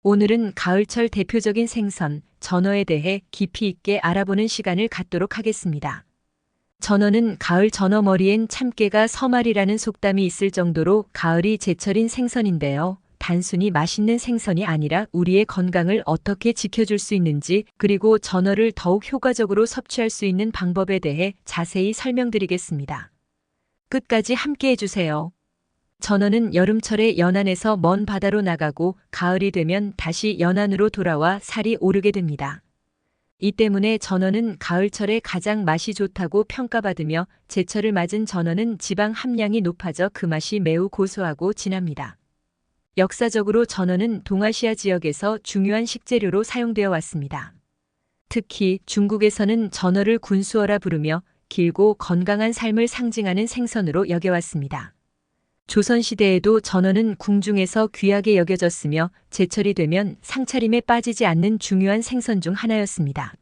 오늘은 가을철 대표적인 생선, 전어에 대해 깊이 있게 알아보는 시간을 갖도록 하겠습니다. 전어는 가을 전어 머리엔 참깨가 서말이라는 속담이 있을 정도로 가을이 제철인 생선인데요. 단순히 맛있는 생선이 아니라 우리의 건강을 어떻게 지켜줄 수 있는지, 그리고 전어를 더욱 효과적으로 섭취할 수 있는 방법에 대해 자세히 설명드리겠습니다. 끝까지 함께 해주세요. 전어는 여름철에 연안에서 먼 바다로 나가고 가을이 되면 다시 연안으로 돌아와 살이 오르게 됩니다. 이 때문에 전어는 가을철에 가장 맛이 좋다고 평가받으며 제철을 맞은 전어는 지방 함량이 높아져 그 맛이 매우 고소하고 진합니다. 역사적으로 전어는 동아시아 지역에서 중요한 식재료로 사용되어 왔습니다. 특히 중국에서는 전어를 군수어라 부르며 길고 건강한 삶을 상징하는 생선으로 여겨왔습니다. 조선시대에도 전어는 궁중에서 귀하게 여겨졌으며 제철이 되면 상차림에 빠지지 않는 중요한 생선 중 하나였습니다.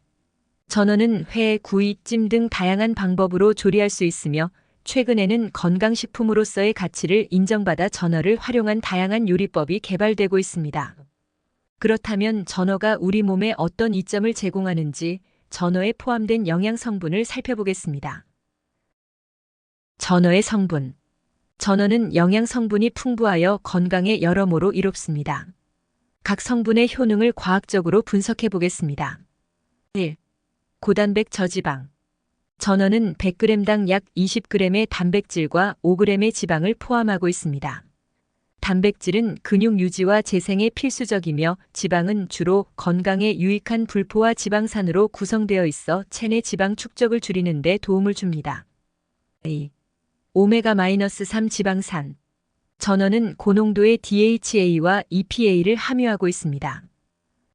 전어는 회, 구이, 찜 등 다양한 방법으로 조리할 수 있으며 최근에는 건강식품으로서의 가치를 인정받아 전어를 활용한 다양한 요리법이 개발되고 있습니다. 그렇다면 전어가 우리 몸에 어떤 이점을 제공하는지 전어에 포함된 영양 성분을 살펴보겠습니다. 전어의 성분. 전어는 영양 성분이 풍부하여 건강에 여러모로 이롭습니다. 각 성분의 효능을 과학적으로 분석해 보겠습니다. 1. 고단백 저지방. 전어는 100g당 약 20g의 단백질과 5g의 지방을 포함하고 있습니다. 단백질은 근육 유지와 재생에 필수적이며 지방은 주로 건강에 유익한 불포화 지방산으로 구성되어 있어 체내 지방 축적을 줄이는 데 도움을 줍니다. 2. 오메가-3 지방산. 전어는 고농도의 DHA와 EPA를 함유하고 있습니다.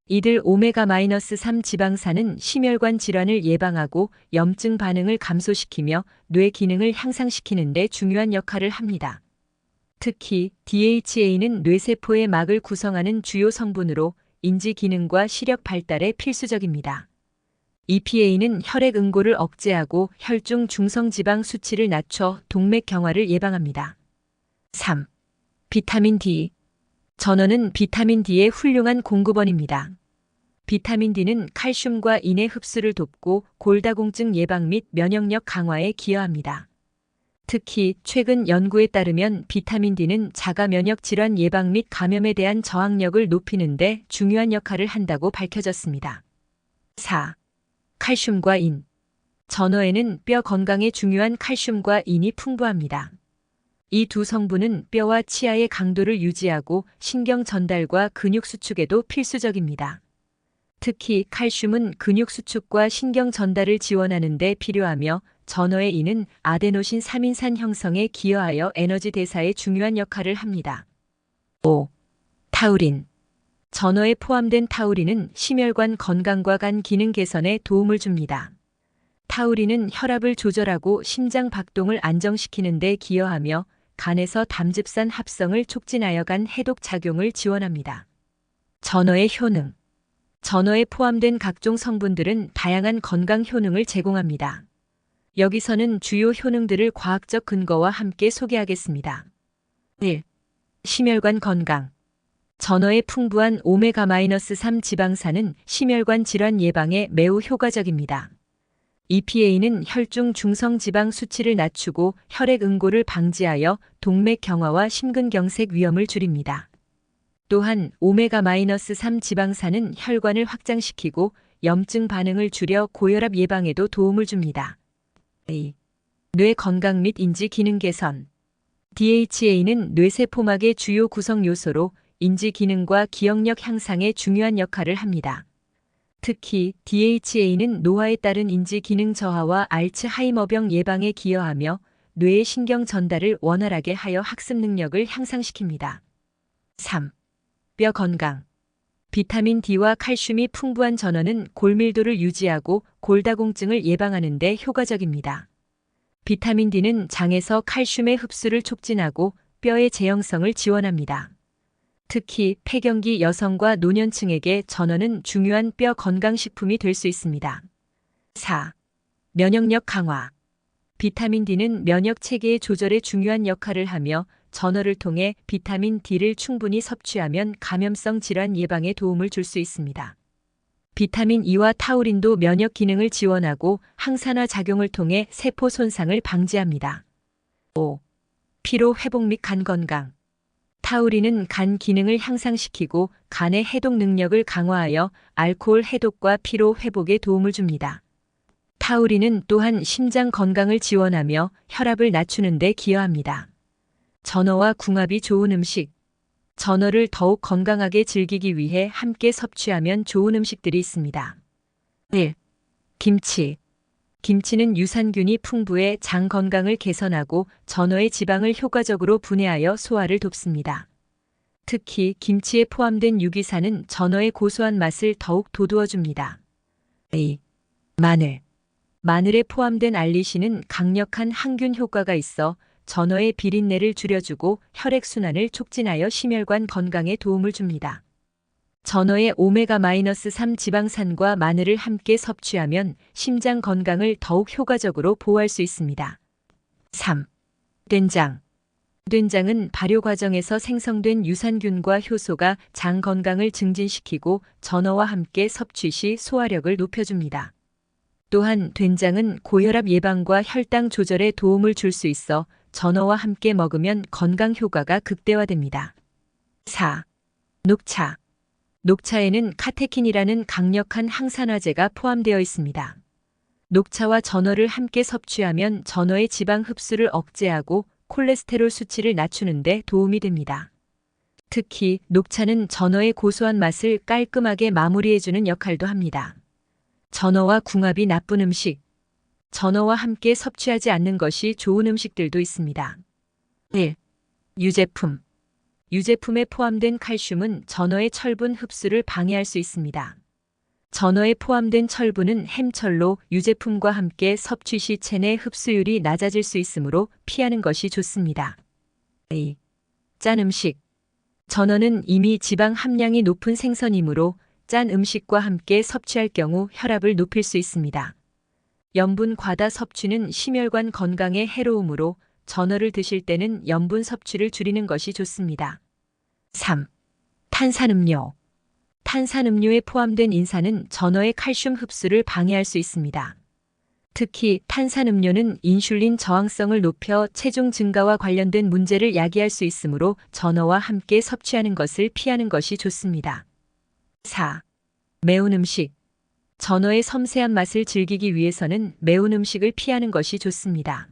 이들 오메가-3 지방산은 심혈관 질환을 예방하고 염증 반응을 감소시키며 뇌 기능을 향상시키는 데 중요한 역할을 합니다. 특히 DHA는 뇌세포의 막을 구성하는 주요 성분으로 인지 기능과 시력 발달에 필수적입니다. EPA는 혈액 응고를 억제하고 혈중 중성지방 수치를 낮춰 동맥 경화를 예방합니다. 3. 비타민 D. 전어는 비타민 D의 훌륭한 공급원입니다. 비타민 D는 칼슘과 인의 흡수를 돕고 골다공증 예방 및 면역력 강화에 기여합니다. 특히 최근 연구에 따르면 비타민 D는 자가 면역 질환 예방 및 감염에 대한 저항력을 높이는 데 중요한 역할을 한다고 밝혀졌습니다. 4. 칼슘과 인. 전어에는 뼈 건강에 중요한 칼슘과 인이 풍부합니다. 이 두 성분은 뼈와 치아의 강도를 유지하고 신경 전달과 근육 수축에도 필수적입니다. 특히 칼슘은 근육 수축과 신경 전달을 지원하는 데 필요하며 전어의 인은 아데노신 3인산 형성에 기여하여 에너지 대사에 중요한 역할을 합니다. 5. 타우린. 전어에 포함된 타우린은 심혈관 건강과 간 기능 개선에 도움을 줍니다. 타우린은 혈압을 조절하고 심장 박동을 안정시키는 데 기여하며 간에서 담즙산 합성을 촉진하여 간 해독 작용을 지원합니다. 전어의 효능. 전어에 포함된 각종 성분들은 다양한 건강 효능을 제공합니다. 여기서는 주요 효능들을 과학적 근거와 함께 소개하겠습니다. 1. 심혈관 건강. 전어의 풍부한 오메가-3 지방산은 심혈관 질환 예방에 매우 효과적입니다. EPA는 혈중 중성 지방 수치를 낮추고 혈액 응고를 방지하여 동맥 경화와 심근경색 위험을 줄입니다. 또한 오메가-3 지방산은 혈관을 확장시키고 염증 반응을 줄여 고혈압 예방에도 도움을 줍니다. 2. 뇌 건강 및 인지 기능 개선. DHA는 뇌세포막의 주요 구성 요소로 인지 기능과 기억력 향상에 중요한 역할을 합니다. 특히 DHA는 노화에 따른 인지 기능 저하와 알츠하이머병 예방에 기여하며 뇌의 신경 전달을 원활하게 하여 학습 능력을 향상시킵니다. 3. 뼈 건강. 비타민 D와 칼슘이 풍부한 전어는 골밀도를 유지하고 골다공증을 예방하는 데 효과적입니다. 비타민 D는 장에서 칼슘의 흡수를 촉진하고 뼈의 제형성을 지원합니다. 특히 폐경기 여성과 노년층에게 전어는 중요한 뼈 건강식품이 될 수 있습니다. 4. 면역력 강화. 비타민 D는 면역 체계의 조절에 중요한 역할을 하며 전어를 통해 비타민 D를 충분히 섭취하면 감염성 질환 예방에 도움을 줄 수 있습니다. 비타민 E와 타우린도 면역 기능을 지원하고 항산화 작용을 통해 세포 손상을 방지합니다. 5. 피로 회복 및 간 건강. 타우린은 간 기능을 향상시키고 간의 해독 능력을 강화하여 알코올 해독과 피로 회복에 도움을 줍니다. 타우린은 또한 심장 건강을 지원하며 혈압을 낮추는 데 기여합니다. 전어와 궁합이 좋은 음식. 전어를 더욱 건강하게 즐기기 위해 함께 섭취하면 좋은 음식들이 있습니다. 1. 김치. 김치는 유산균이 풍부해 장 건강을 개선하고 전어의 지방을 효과적으로 분해하여 소화를 돕습니다. 특히 김치에 포함된 유기산은 전어의 고소한 맛을 더욱 돋우어줍니다. 2. 마늘. 마늘에 포함된 알리신은 강력한 항균 효과가 있어 전어의 비린내를 줄여주고 혈액순환을 촉진하여 심혈관 건강에 도움을 줍니다. 전어의 오메가-3 지방산과 마늘을 함께 섭취하면 심장 건강을 더욱 효과적으로 보호할 수 있습니다. 3. 된장. 된장은 발효 과정에서 생성된 유산균과 효소가 장 건강을 증진시키고 전어와 함께 섭취 시 소화력을 높여줍니다. 또한 된장은 고혈압 예방과 혈당 조절에 도움을 줄 수 있어 전어와 함께 먹으면 건강 효과가 극대화됩니다. 4. 녹차. 녹차에는 카테킨이라는 강력한 항산화제가 포함되어 있습니다. 녹차와 전어를 함께 섭취하면 전어의 지방 흡수를 억제하고 콜레스테롤 수치를 낮추는 데 도움이 됩니다. 특히 녹차는 전어의 고소한 맛을 깔끔하게 마무리해주는 역할도 합니다. 전어와 궁합이 나쁜 음식. 전어와 함께 섭취하지 않는 것이 좋은 음식들도 있습니다. 1. 유제품. 유제품에 포함된 칼슘은 전어의 철분 흡수를 방해할 수 있습니다. 전어에 포함된 철분은 햄철로 유제품과 함께 섭취 시 체내 흡수율이 낮아질 수 있으므로 피하는 것이 좋습니다. 2. 짠 음식. 전어는 이미 지방 함량이 높은 생선이므로 짠 음식과 함께 섭취할 경우 혈압을 높일 수 있습니다. 염분 과다 섭취는 심혈관 건강에 해로우므로 전어를 드실 때는 염분 섭취를 줄이는 것이 좋습니다. 3. 탄산음료. 탄산음료에 포함된 인산은 전어의 칼슘 흡수를 방해할 수 있습니다. 특히 탄산음료는 인슐린 저항성을 높여 체중 증가와 관련된 문제를 야기할 수 있으므로 전어와 함께 섭취하는 것을 피하는 것이 좋습니다. 4. 매운 음식. 전어의 섬세한 맛을 즐기기 위해서는 매운 음식을 피하는 것이 좋습니다.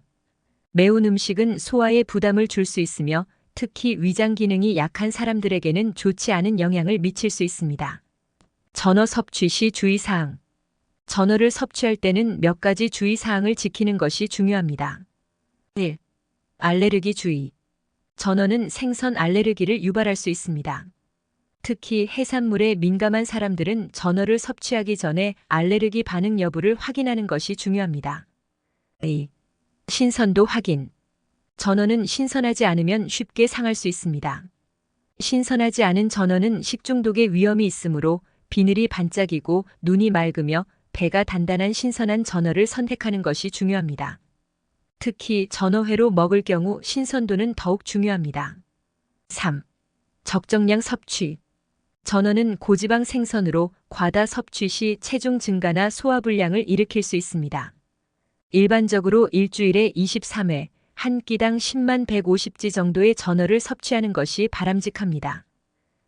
매운 음식은 소화에 부담을 줄 수 있으며 특히 위장 기능이 약한 사람들에게는 좋지 않은 영향을 미칠 수 있습니다. 전어 섭취 시 주의사항. 전어를 섭취할 때는 몇 가지 주의사항을 지키는 것이 중요합니다. 1. 알레르기 주의. 전어는 생선 알레르기를 유발할 수 있습니다. 특히 해산물에 민감한 사람들은 전어를 섭취하기 전에 알레르기 반응 여부를 확인하는 것이 중요합니다. 2. 신선도 확인. 전어는 신선하지 않으면 쉽게 상할 수 있습니다. 신선하지 않은 전어는 식중독의 위험이 있으므로 비늘이 반짝이고 눈이 맑으며 배가 단단한 신선한 전어를 선택하는 것이 중요합니다. 특히 전어회로 먹을 경우 신선도는 더욱 중요합니다. 3. 적정량 섭취. 전어는 고지방 생선으로 과다 섭취 시 체중 증가나 소화불량을 일으킬 수 있습니다. 일반적으로 일주일에 23회, 한 끼당 10만 150지 정도의 전어를 섭취하는 것이 바람직합니다.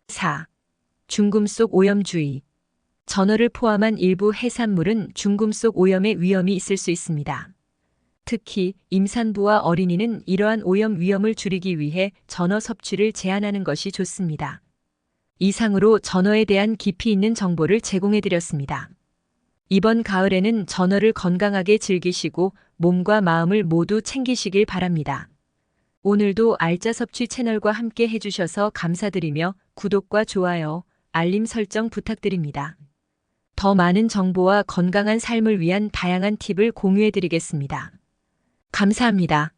4. 중금속 오염 주의. 전어를 포함한 일부 해산물은 중금속 오염의 위험이 있을 수 있습니다. 특히 임산부와 어린이는 이러한 오염 위험을 줄이기 위해 전어 섭취를 제한하는 것이 좋습니다. 이상으로 전어에 대한 깊이 있는 정보를 제공해드렸습니다. 이번 가을에는 전어를 건강하게 즐기시고 몸과 마음을 모두 챙기시길 바랍니다. 오늘도 알짜 섭취 채널과 함께 해주셔서 감사드리며 구독과 좋아요, 알림 설정 부탁드립니다. 더 많은 정보와 건강한 삶을 위한 다양한 팁을 공유해드리겠습니다. 감사합니다.